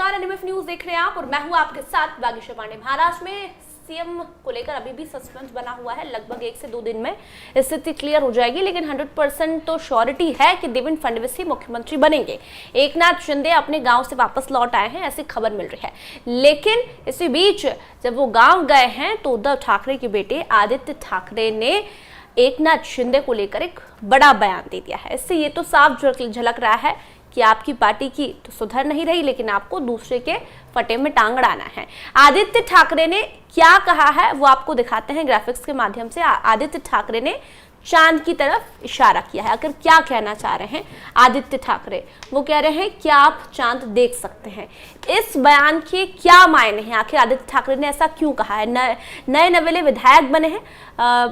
नमस्कार, NMF news देख रहे हैं आप और मैं हूं आपके साथ बागीशा पांडे। महाराष्ट्र में सीएम को लेकर अभी भी सस्पेंस बना हुआ है। लगभग 1 से 2 दिन में स्थिति क्लियर हो जाएगी, लेकिन 100% तो श्योरिटी है कि देवेंद्र फडणवीस ही मुख्यमंत्री बनेंगे। एकनाथ शिंदे अपने गांव से वापस लौट आए हैं, ऐसी खबर मिल रही है। लेकिन इसी बीच जब वो गांव गए हैं तो उद्धव ठाकरे के बेटे आदित्य ठाकरे ने एकनाथ शिंदे को लेकर एक बड़ा बयान दे दिया है। इससे ये तो साफ झलक रहा है कि आपकी पार्टी की तो सुधर नहीं रही, लेकिन आपको दूसरे के फटे में टांग अड़ाना है। आदित्य ठाकरे ने क्या कहा है वो आपको दिखाते हैं ग्राफिक्स के माध्यम से। आदित्य ठाकरे ने चांद की तरफ इशारा किया है। आखिर क्या कहना चाह रहे हैं आदित्य ठाकरे? वो कह रहे हैं कि आप चांद देख सकते हैं। इस बयान के क्या मायने हैं? आखिर आदित्य ठाकरे ने ऐसा क्यों कहा है? नए नवेले विधायक बने हैं।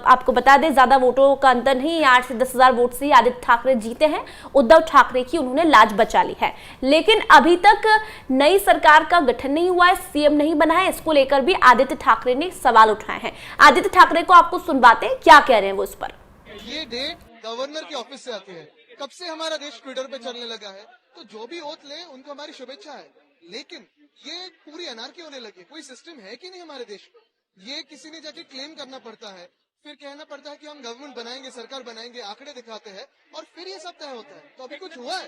आपको बता दें, ज्यादा वोटों का अंतर नहीं, 8 से 10,000 वोट से ही आदित्य ठाकरे जीते हैं। उद्धव ठाकरे की उन्होंने लाज बचा ली है, लेकिन अभी तक नई सरकार का गठन नहीं हुआ है, सीएम नहीं बना है। इसको लेकर भी आदित्य ठाकरे ने सवाल उठाए हैं। आदित्य ठाकरे को आपको सुनवाते हैं, क्या कह रहे हैं वो इस पर। ये डेट गवर्नर के ऑफिस से आती है। कब से हमारा देश ट्विटर पे चलने लगा है, तो जो भी ओथ ले उनको हमारी शुभेच्छा है। लेकिन ये पूरी अनार्की होने लगी। कोई सिस्टम है कि नहीं हमारे देश में? ये किसी ने जाके क्लेम करना पड़ता है, फिर कहना पड़ता है कि हम गवर्नमेंट बनाएंगे, सरकार बनाएंगे, आंकड़े दिखाते हैं और फिर ये सब तय होता है। तो अभी कुछ हुआ है?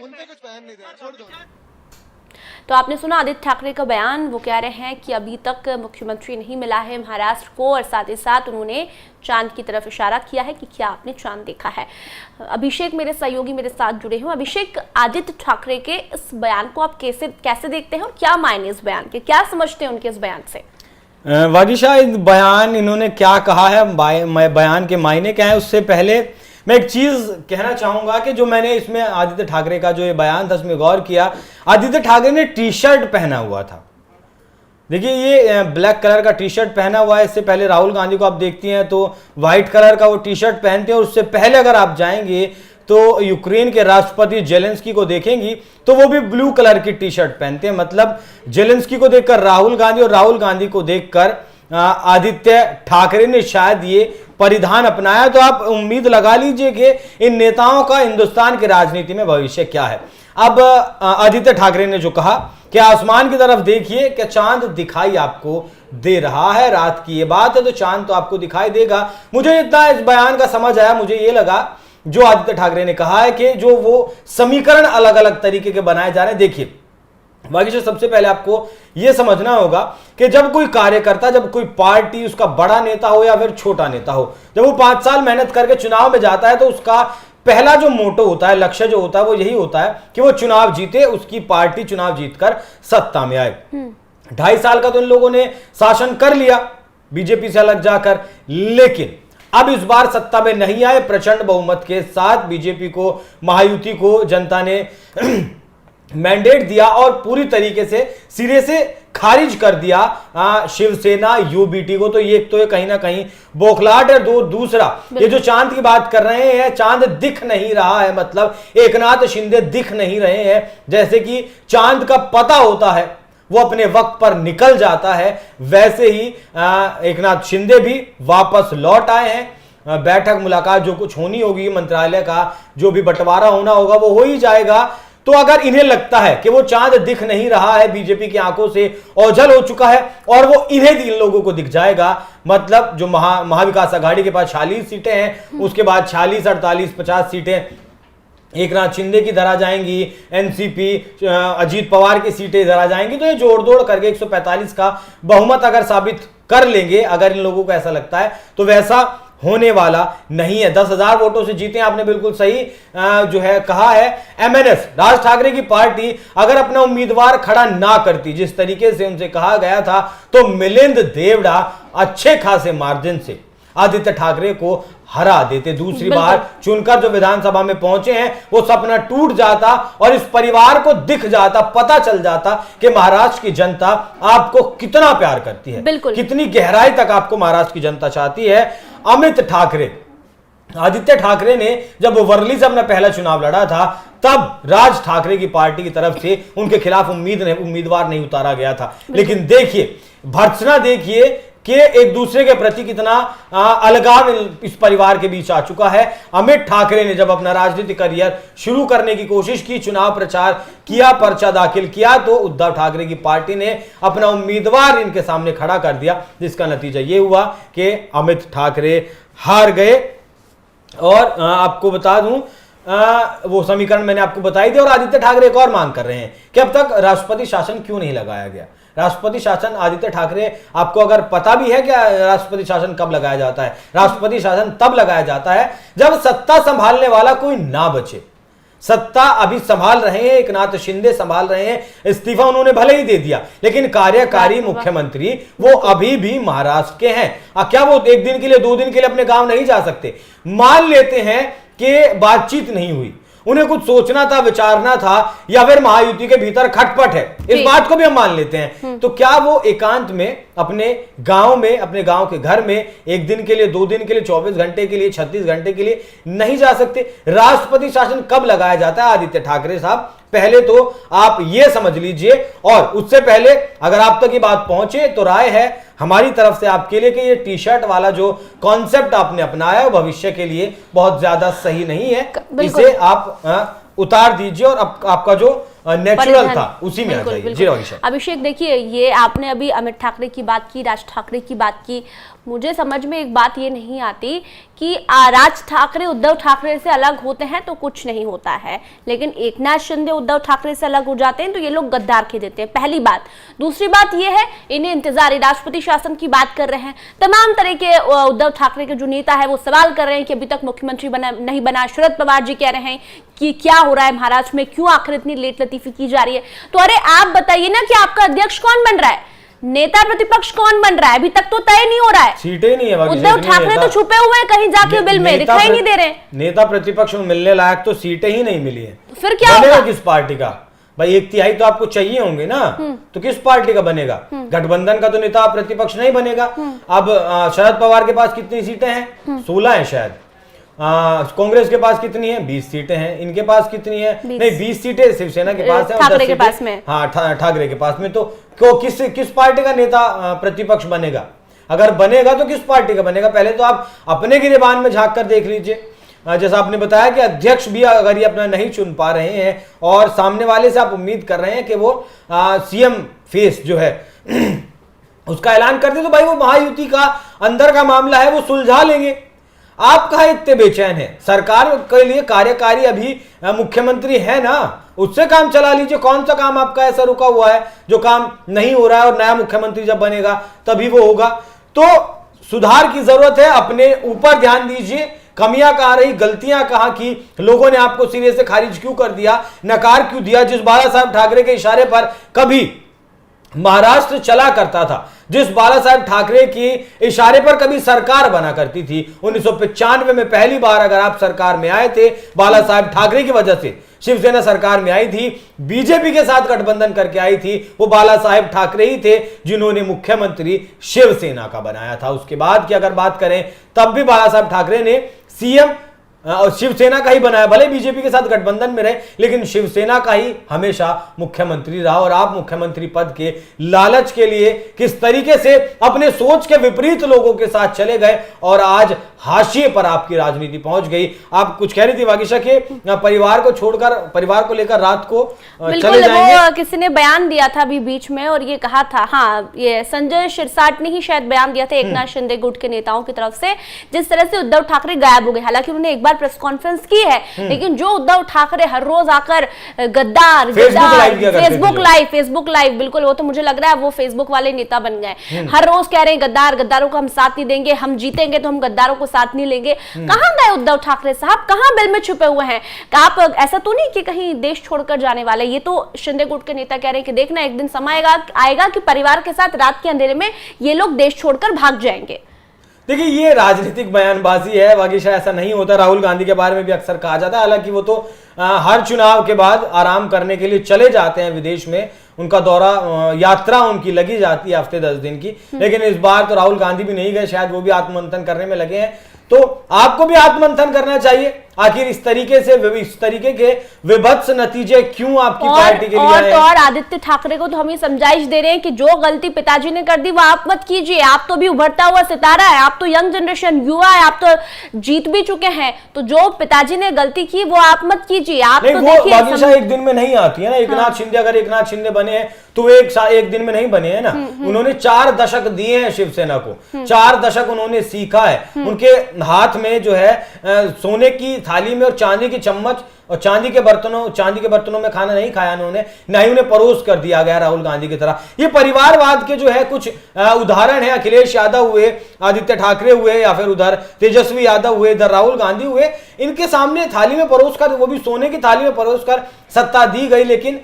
उनपे कुछ बयान नहीं दिया, छोड़ दो। तो आपने सुना आदित्य ठाकरे का बयान। वो कह रहे हैं कि अभी तक मुख्यमंत्री नहीं मिला है महाराष्ट्र को, और साथ ही साथ उन्होंने चांद की तरफ इशारा किया है कि क्या आपने चांद देखा है। अभिषेक मेरे सहयोगी मेरे साथ जुड़े हैं। अभिषेक, आदित्य ठाकरे के इस बयान को आप कैसे देखते हैं और क्या मायने इस बयान के, क्या समझते हैं उनके इस बयान से? वागीशा, बयान इन्होंने क्या कहा है, बयान के मायने क्या है, उससे पहले मैं एक चीज कहना चाहूंगा कि जो मैंने इसमें आदित्य ठाकरे का जो ये बयान था उसमें गौर किया। आदित्य ठाकरे ने टी शर्ट पहना हुआ था। देखिए, ये ब्लैक कलर का टी शर्ट पहना हुआ है। इससे पहले राहुल गांधी को आप देखती हैं तो व्हाइट कलर का वो टी शर्ट पहनते हैं। और उससे पहले अगर आप जाएंगे तो यूक्रेन के राष्ट्रपति जेलेंस्की को देखेंगी तो वो भी ब्लू कलर की टी शर्ट पहनते हैं। मतलब जेलेंस्की को देखकर राहुल गांधी और राहुल गांधी को देखकर आदित्य ठाकरे ने शायद ये परिधान अपनाया। तो आप उम्मीद लगा लीजिए कि इन नेताओं का हिंदुस्तान की राजनीति में भविष्य क्या है। अब आदित्य ठाकरे ने जो कहा कि आसमान की तरफ देखिए कि चांद दिखाई आपको दे रहा है। रात की ये बात है तो चांद तो आपको दिखाई देगा। मुझे इतना इस बयान का समझ आया, मुझे ये लगा जो आदित्य ठाकरे ने कहा है कि जो वो समीकरण अलग अलग तरीके के बनाए जा रहे हैं। देखिए वागीशा, सबसे पहले आपको यह समझना होगा कि जब कोई कार्यकर्ता, जब कोई पार्टी, उसका बड़ा नेता हो या फिर छोटा नेता हो, जब वो 5 साल मेहनत करके चुनाव में जाता है तो उसका पहला जो मोटो होता है, लक्ष्य जो होता है, वो यही होता है कि वो चुनाव जीते, उसकी पार्टी चुनाव जीतकर सत्ता में आए। 2.5 साल का तो इन लोगों ने शासन कर लिया बीजेपी से अलग जाकर, लेकिन अब इस बार सत्ता में नहीं आए। प्रचंड बहुमत के साथ बीजेपी को, महायुति को जनता ने मैंडेट दिया और पूरी तरीके से सिरे से खारिज कर दिया शिवसेना यूबीटी को। तो ये कहीं ना कहीं बौखलाहट है। दूसरा, ये जो चांद की बात कर रहे हैं, चांद दिख नहीं रहा है, मतलब एकनाथ शिंदे दिख नहीं रहे हैं। जैसे कि चांद का पता होता है वो अपने वक्त पर निकल जाता है, वैसे ही एकनाथ शिंदे भी वापस लौट आए हैं। बैठक मुलाकात जो कुछ होनी होगी, मंत्रालय का जो भी बंटवारा होना होगा वो हो ही जाएगा। तो अगर इन्हें लगता है कि वो चांद दिख नहीं रहा है, बीजेपी की आंखों से ओझल हो चुका है और वो इन्हें इन लोगों को दिख जाएगा, मतलब जो महाविकास आघाड़ी के पास 46 सीटें हैं, उसके बाद 46, 48, 50 सीटें एकनाथ शिंदे की धरा जाएंगी, एनसीपी अजीत पवार की सीटें धरा जाएंगी। तो ये जोड़ करके 145 का बहुमत अगर साबित कर लेंगे, अगर इन लोगों को ऐसा लगता है, तो वैसा होने वाला नहीं है। 10,000 वोटों से जीते, आपने बिल्कुल सही जो है कहा है। एमएनएस, राज ठाकरे की पार्टी अगर अपना उम्मीदवार खड़ा ना करती, जिस तरीके से उनसे कहा गया था, तो मिलिंद देवड़ा अच्छे खासे मार्जिन से आदित्य ठाकरे को हरा देते। दूसरी बार चुनकर जो विधानसभा में पहुंचे हैं, वो सपना टूट जाता और इस परिवार को दिख जाता, पता चल जाता कि महाराष्ट्र की जनता आपको कितना प्यार करती है, कितनी गहराई तक आपको महाराष्ट्र की जनता चाहती है। अमित ठाकरे, आदित्य ठाकरे ने जब वर्ली से अपना पहला चुनाव लड़ा था, तब राज ठाकरे की पार्टी की तरफ से उनके खिलाफ उम्मीदवार नहीं उतारा गया था। लेकिन देखिए, भर्त्सना देखिए कि एक दूसरे के प्रति कितना अलगाव इस परिवार के बीच आ चुका है। अमित ठाकरे ने जब अपना राजनीतिक करियर शुरू करने की कोशिश की, चुनाव प्रचार किया, पर्चा दाखिल किया, तो उद्धव ठाकरे की पार्टी ने अपना उम्मीदवार इनके सामने खड़ा कर दिया, जिसका नतीजा यह हुआ कि अमित ठाकरे हार गए। और आपको बता दूं, वो समीकरण मैंने आपको बताई थी। और आदित्य ठाकरे एक और मांग कर रहे हैं कि अब तक राष्ट्रपति शासन क्यों नहीं लगाया गया। राष्ट्रपति शासन, आदित्य ठाकरे, आपको अगर पता भी है क्या राष्ट्रपति शासन कब लगाया जाता है? राष्ट्रपति शासन तब लगाया जाता है जब सत्ता संभालने वाला कोई ना बचे। सत्ता अभी संभाल रहे हैं, एकनाथ शिंदे संभाल रहे हैं, इस्तीफा उन्होंने भले ही दे दिया, लेकिन कार्यकारी मुख्यमंत्री वो अभी भी महाराष्ट्र के हैं। क्या वो एक दिन के लिए, 2 दिन के लिए अपने गांव नहीं जा सकते? मान लेते हैं कि बातचीत नहीं हुई, उन्हें कुछ सोचना था, विचारना था, या फिर महायुति के भीतर खटपट है, इस बात को भी हम मान लेते हैं, तो क्या वो एकांत में अपने गांव में, अपने गांव के घर में 1 दिन के लिए, 2 दिन के लिए, 24 घंटे के लिए, 36 घंटे के लिए नहीं जा सकते? राष्ट्रपति शासन कब लगाया जाता है आदित्य ठाकरे साहब? पहले तो आप ये समझ लीजिए, और उससे पहले अगर आप तक ये बात पहुंचे तो राय है हमारी तरफ से आपके लिए कि ये टी शर्ट वाला जो कॉन्सेप्ट आपने अपनाया है भविष्य के लिए बहुत ज्यादा सही नहीं है। इसे आप उतार दीजिए और आपका जो नेचुरल था उसी में आ जाइए। जी अभिषेक, देखिए, ये आपने अभी अमित ठाकरे की बात की, राज ठाकरे की बात की, मुझे समझ में एक बात ये नहीं आती कि राज ठाकरे उद्धव ठाकरे से अलग होते हैं तो कुछ नहीं होता है, लेकिन एकनाथ शिंदे उद्धव ठाकरे से अलग हो जाते हैं तो ये लोग गद्दार कह देते हैं, पहली बात। दूसरी बात ये है, इन्हें इंतजार, राष्ट्रपति शासन की बात कर रहे हैं, तमाम तरह के उद्धव ठाकरे के जो नेता है वो सवाल कर रहे हैं कि अभी तक मुख्यमंत्री नहीं बना। शरद पवार जी कह रहे हैं कि क्या हो रहा है महाराष्ट्र में, क्यों आखिर इतनी लेट लतीफी की जा रही है? तो अरे आप बताइए ना कि आपका अध्यक्ष कौन बन रहा है, नेता प्रतिपक्ष कौन बन रहा है? अभी तक तो तय नहीं हो रहा है, सीटें नहीं है। उद्धव ठाकरे तो छुपे हुए हैं कहीं जाके, बिल में दिखाई नहीं दे रहे। नेता प्रतिपक्ष में मिलने लायक तो सीटें ही नहीं मिली है, फिर क्या होगा? किस पार्टी का भाई? 1/3 तो आपको चाहिए होंगे ना, तो किस पार्टी का बनेगा? गठबंधन का तो नेता प्रतिपक्ष नहीं बनेगा। अब शरद पवार के पास कितनी सीटें हैं? 16 है शायद। कांग्रेस के पास कितनी है? 20 सीटें हैं। इनके पास कितनी है? नहीं, 20 सीटें शिवसेना के पास है, ठाकरे के पास में। हाँ, ठाकरे के पास में। तो किस पार्टी का नेता प्रतिपक्ष बनेगा? अगर बनेगा तो किस पार्टी का बनेगा? पहले तो आप अपने गिरेबान में झांक कर देख लीजिए। जैसा आपने बताया कि अध्यक्ष भी अगर ये अपना नहीं चुन पा रहे हैं और सामने वाले से आप उम्मीद कर रहे हैं कि वो सीएम फेस जो है उसका ऐलान कर दे, तो भाई वो महायुति का अंदर का मामला है, वो सुलझा लेंगे। आप कहा इतने बेचैन है? सरकार के लिए कार्यकारी अभी मुख्यमंत्री है ना, उससे काम चला लीजिए। कौन सा काम आपका ऐसा रुका हुआ है जो काम नहीं हो रहा है? और नया मुख्यमंत्री जब बनेगा तभी वो होगा। तो सुधार की जरूरत है, अपने ऊपर ध्यान दीजिए। कमियां कहां रही, गलतियां कहां की, लोगों ने आपको सिरे से खारिज क्यों कर दिया, नकार क्यों दिया? जिस बाला साहब ठाकरे के इशारे पर कभी महाराष्ट्र चला करता था, जिस बाला साहब ठाकरे की इशारे पर कभी सरकार बना करती थी, 1995 में पहली बार अगर आप सरकार में आए थे, बाला साहब ठाकरे की वजह से शिवसेना सरकार में आई थी, बीजेपी के साथ गठबंधन करके आई थी, वो बाला साहब ठाकरे ही थे जिन्होंने मुख्यमंत्री शिवसेना का बनाया था। उसके बाद की अगर बात करें, तब भी बाला साहब ठाकरे ने सीएम और शिवसेना का ही बनाया, भले बीजेपी के साथ गठबंधन में रहे, लेकिन शिवसेना का ही हमेशा मुख्यमंत्री रहा। और आप मुख्यमंत्री पद के लालच के लिए किस तरीके से अपने सोच के विपरीत लोगों के साथ चले गए और आज हाशिए पर आपकी राजनीति पहुंच गई। आप कुछ कह रही थी वागिशा के परिवार को छोड़कर, परिवार को लेकर रात को चले जाएंगे। वो किसी ने बयान दिया था अभी बीच में और ये कहा था, हाँ, ये संजय शिरसाट ने ही शायद बयान दिया था एकनाथ शिंदे गुट के नेताओं की तरफ से, जिस तरह से उद्धव ठाकरे गायब हो गए। हालांकि उन्होंने एक बार प्रेस कॉन्फ्रेंस की है, लेकिन जो उद्धव ठाकरे हर रोज आकर गद्दार फेसबुक लाइव, बिल्कुल, वो तो मुझे लग रहा है वो फेसबुक वाले नेता बन गए। हर रोज कह रहे हैं गद्दार, गद्दारों को हम साथ नहीं देंगे, हम जीतेंगे तो हम गद्दारों को साथ नहीं लेंगे। कहां गए उद्धव ठाकरे साहब? कहां बिल में छुपे हुए हैं? आप ऐसा तो नहीं कि कहीं देश छोड़कर जाने वाले? ये तो शिंदे गुट के नेता कह रहे हैं कि देखना एक दिन समय आएगा कि परिवार के साथ रात के अंधेरे में ये लोग देश छोड़कर भाग जाएंगे। देखिए, ये राजनीतिक बयानबाजी है वागिशा, ऐसा नहीं होता। राहुल गांधी के बारे में भी अक्सर कहा जाता है, हालांकि वो तो हर चुनाव के बाद आराम करने के लिए चले जाते हैं विदेश में, उनका दौरा, यात्रा उनकी लगी जाती है हफ्ते 10 दिन की। लेकिन इस बार तो राहुल गांधी भी नहीं गए, शायद वो भी आत्ममंथन करने में लगे हैं। तो आपको भी आत्ममंथन करना चाहिए, आखिर इस तरीके के विभत्स नतीजे क्यों आपकी पार्टी के लिए आए? और आदित्य ठाकरे को तो हम ये समझाइश दे रहे हैं कि जो गलती पिताजी ने कर दी वो आप मत कीजिए। आप तो भी उभरता हुआ सितारा है, आप तो यंग जनरेशन युवा है, आप तो जीत भी चुके हैं, तो जो पिताजी ने गलती की वो आप मत कीजिए। आप तो देखिए एक दिन में नहीं आती है ना। एकनाथ शिंदे, अगर एकनाथ शिंदे बने हैं तो वे एक दिन में नहीं बने हैं ना। उन्होंने 4 दशक दिए हैं शिवसेना को, 4 दशक उन्होंने सीखा है। उनके हाथ में जो है सोने की थाली में और चांदी की चम्मच और चांदी के बर्तनों में खाना नहीं खाया उन्होंने, ना ही उन्हें परोस कर दिया गया राहुल गांधी की तरह। ये परिवारवाद के जो है कुछ उदाहरण है। अखिलेश यादव हुए, आदित्य ठाकरे हुए, या फिर उधर तेजस्वी यादव हुए, इधर राहुल गांधी हुए। इनके सामने थाली में परोस कर, वो भी सोने की थाली में परोस कर सत्ता दी गई, लेकिन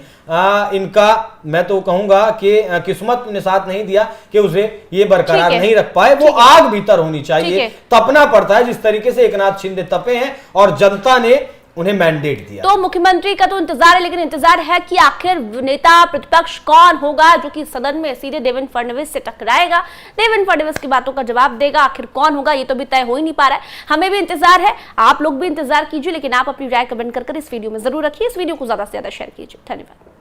इनका मैं तो कहूंगा कि किस्मत ने साथ नहीं दिया कि उसे ये बरकरार नहीं रख पाए। वो आग भीतर होनी चाहिए, तपना पड़ता है जिस तरीके से एकनाथ शिंदे तपे हैं और जनता ने उन्हें मैंडेट दिया। तो मुख्यमंत्री का तो इंतजार है, लेकिन इंतजार है कि आखिर नेता प्रतिपक्ष कौन होगा जो कि सदन में सीधे देवेंद्र फडणवीस से टकराएगा, देवेंद्र फडणवीस की बातों का जवाब देगा। आखिर कौन होगा ये तो भी तय हो ही नहीं पा रहा है। हमें भी इंतजार है, आप लोग भी इंतजार कीजिए, लेकिन आप अपनी राय कमेंट कर इस वीडियो में जरूर रखिए। इस वीडियो को ज्यादा से ज्यादा शेयर कीजिए। धन्यवाद।